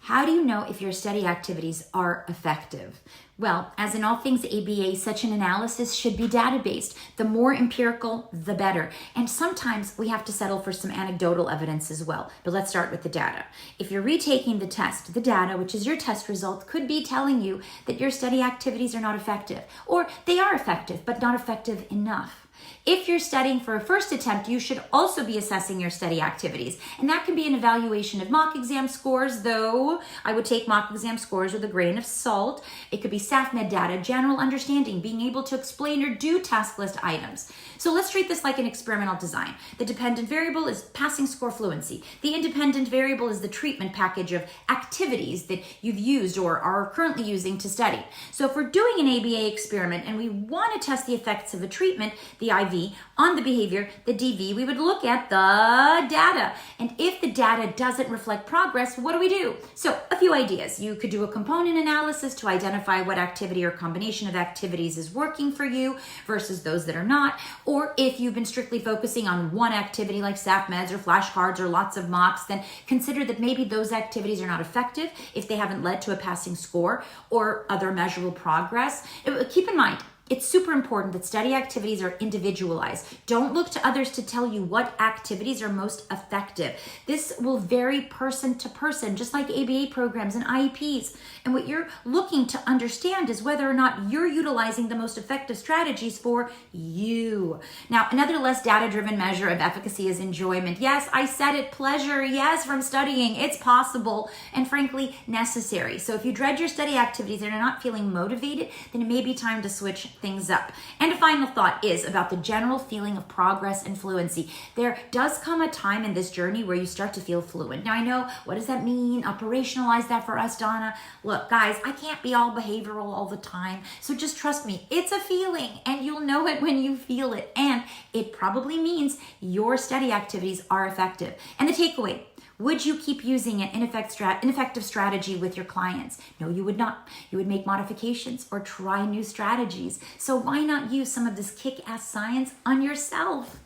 How do you know if your study activities are effective? Well, as in all things ABA, such an analysis should be data-based. The more empirical, the better. And sometimes we have to settle for some anecdotal evidence as well. But let's start with the data. If you're retaking the test, the data, which is your test result, could be telling you that your study activities are not effective. Or they are effective, but not effective enough. If you're studying for a first attempt, you should also be assessing your study activities. And that can be an evaluation of mock exam scores, though I would take mock exam scores with a grain of salt. It could be SAFMED data, general understanding, being able to explain or do task list items. So let's treat this like an experimental design. The dependent variable is passing score fluency. The independent variable is the treatment package of activities that you've used or are currently using to study. So if we're doing an ABA experiment and we want to test the effects of a treatment, the IV, on the behavior, the DV, we would look at the data. And if the data doesn't reflect progress, what do we do? So a few ideas. You could do a component analysis to identify what activity or combination of activities is working for you versus those that are not. Or if you've been strictly focusing on one activity like SAFMEDs or flashcards or lots of mocks, then consider that maybe those activities are not effective if they haven't led to a passing score or other measurable progress. Keep in mind, it's super important that study activities are individualized. Don't look to others to tell you what activities are most effective. This will vary person to person, just like ABA programs and IEPs. And what you're looking to understand is whether or not you're utilizing the most effective strategies for you. Now, another less data-driven measure of efficacy is enjoyment. Yes, I said it, pleasure, yes, from studying. It's possible and frankly necessary. So if you dread your study activities and are not feeling motivated, then it may be time to switch things up. And a final thought is about the general feeling of progress and fluency. There does come a time in this journey where you start to feel fluent. Now I know, what does that mean? Operationalize that for us, Dana. Look, guys, I can't be all behavioral all the time. So just trust me, it's a feeling and you'll know it when you feel it. And it probably means your study activities are effective. And the takeaway, would you keep using an ineffective strategy with your clients? No, you would not. You would make modifications or try new strategies. So why not use some of this kick-ass science on yourself?